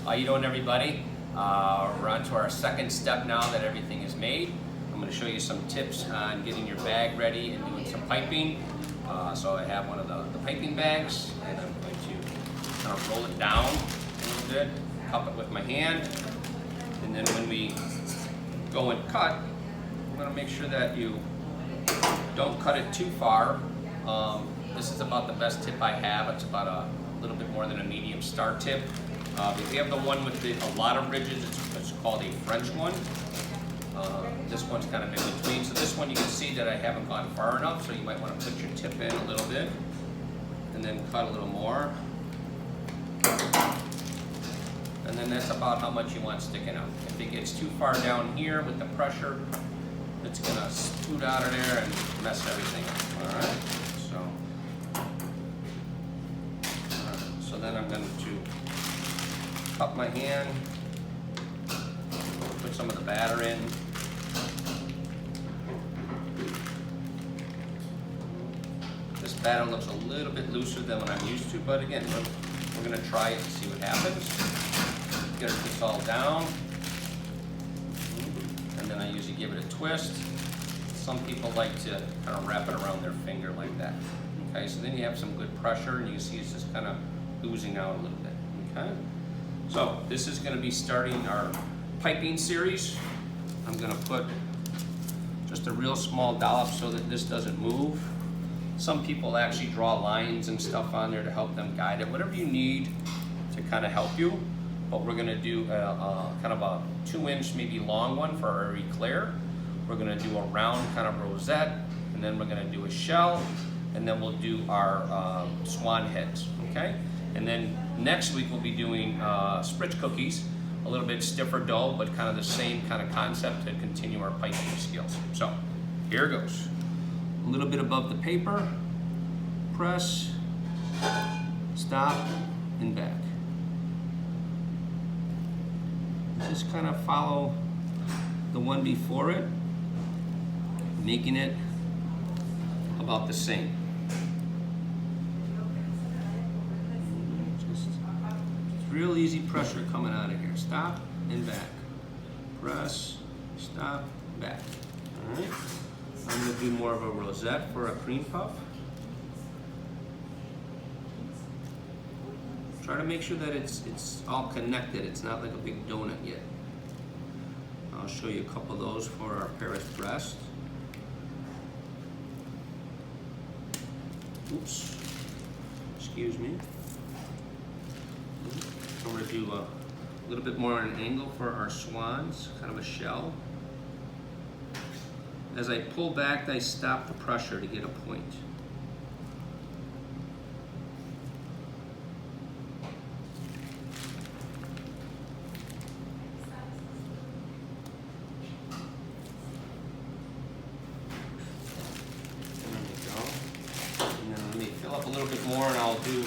How you doing, everybody? We're on to our second step now that everything is made. I'm going to show you some tips on getting your bag ready and doing some piping. So I have one of the piping bags, and I'm going to kind of roll it down a little bit, cup it with my hand, and then when we go and cut, I'm going to make sure that you don't cut it too far. This is about the best tip I have. It's about a little bit more than a medium start tip. If you have the one with a lot of ridges, it's called a French one. This one's kind of in between. So this one you can see that I haven't gone far enough, so you might want to put your tip in a little bit and then cut a little more. And then that's about how much you want sticking out. If it gets too far down here with the pressure, it's going to scoot out of there and mess everything up. All right. So then I'm going to cup my hand, put some of the batter in. This batter looks a little bit looser than what I'm used to, but again, we're going to try it and see what happens. Get this all down, and then I usually give it a twist. Some people like to kind of wrap it around their finger like that. Okay, so then you have some good pressure, and you can see it's just kind of oozing out a little bit. Okay, so this is going to be starting our piping series. I'm going to put just a real small dollop so that this doesn't move. Some people actually draw lines and stuff on there to help them guide it. Whatever you need to kind of help you. But we're going to do kind of a 2-inch, maybe long one for our eclair. We're going to do a round kind of rosette, and then we're going to do a shell, and then we'll do our swan heads. Okay. And then next week we'll be doing spritz cookies, a little bit stiffer dough, but kind of the same kind of concept to continue our piping skills. So here goes. A little bit above the paper, press, stop, and back. Just kind of follow the one before it, making it about the same. Just real easy pressure coming out of here. Stop and back. Press, stop, back. All right. I'm going to do more of a rosette for a cream puff. Try to make sure that it's all connected. It's not like a big donut yet. I'll show you a couple of those for our Paris breast. Oops. Excuse me. I'm going to do a little bit more on an angle for our swans, kind of a shell. As I pull back, I stop the pressure to get a point. Fill up a little bit more, and I'll do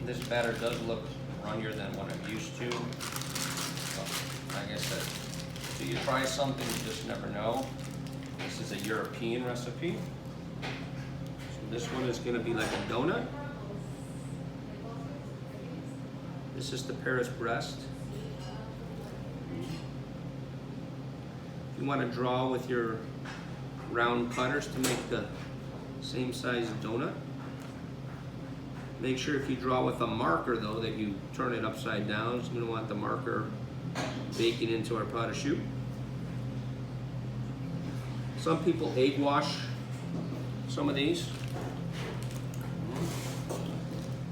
this batter does look runnier than what I'm used to. But like I said, so you try something, you just never know. This is a European recipe. So this one is going to be like a donut. This is the Paris breast. You want to draw with your round cutters to make the same size donut. Make sure if you draw with a marker though that you turn it upside down. So we don't want the marker baking into our Pate Choux. Some people egg wash some of these.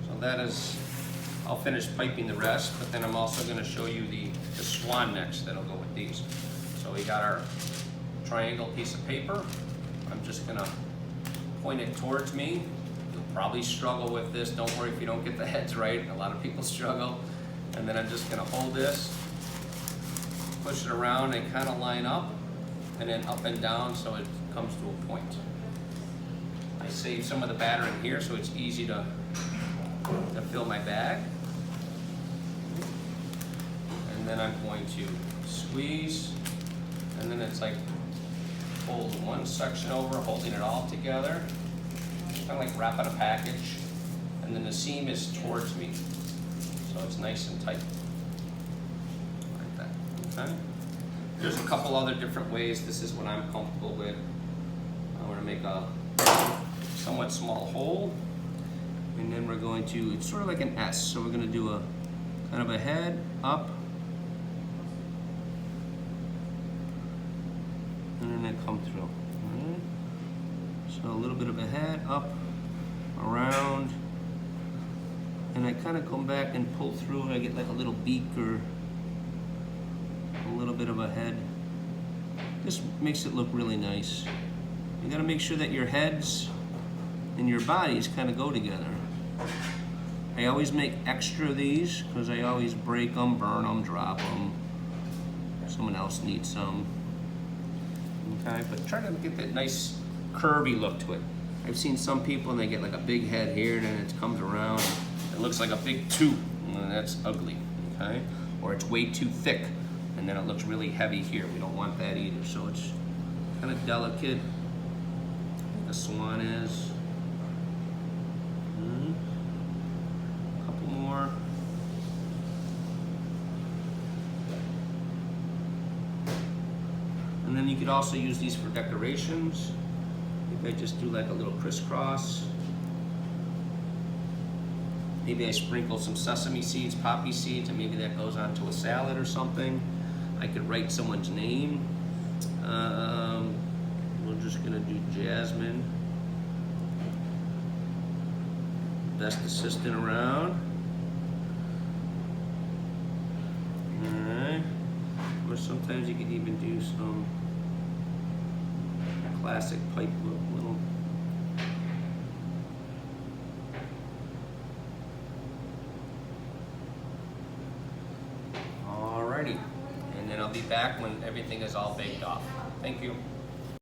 So that is, I'll finish piping the rest, but then I'm also going to show you the swan necks that'll go with these. So we got our triangle piece of paper. I'm just gonna point it towards me. You'll probably struggle with this. Don't worry if you don't get the heads right. A lot of people struggle. And then I'm just gonna hold this, push it around and kind of line up, and then up and down so it comes to a point. I saved some of the batter in here so it's easy to fill my bag. And then I'm going to squeeze, and then it's like fold one section over, holding it all together, kind of like wrapping a package, and then the seam is towards me, so it's nice and tight, like that, okay? There's a couple other different ways. This is what I'm comfortable with. I'm gonna make a somewhat small hole, and then we're going to, it's sort of like an S, so we're gonna do a kind of a head up, and then come through. Right. So a little bit of a head up, around, and I kind of come back and pull through, and I get like a little beak or a little bit of a head. This makes it look really nice. You gotta make sure that your heads and your bodies kind of go together. I always make extra of these because I always break them, burn them, drop them. Someone else needs some. Okay, but try to get that nice curvy look to it. I've seen some people and they get like a big head here and then it comes around. It looks like a big tube, and that's ugly, okay? Or it's way too thick and then it looks really heavy here. We don't want that either, so it's kind of delicate. The swan is. A couple more. And then you could also use these for decorations. Maybe I just do like a little crisscross. Maybe I sprinkle some sesame seeds, poppy seeds, and maybe that goes onto a salad or something. I could write someone's name. We're just gonna do Jasmine. Best assistant around. Alright. Or sometimes you could even do some classic pipe look, little. Alrighty. And then I'll be back when everything is all baked off. Thank you.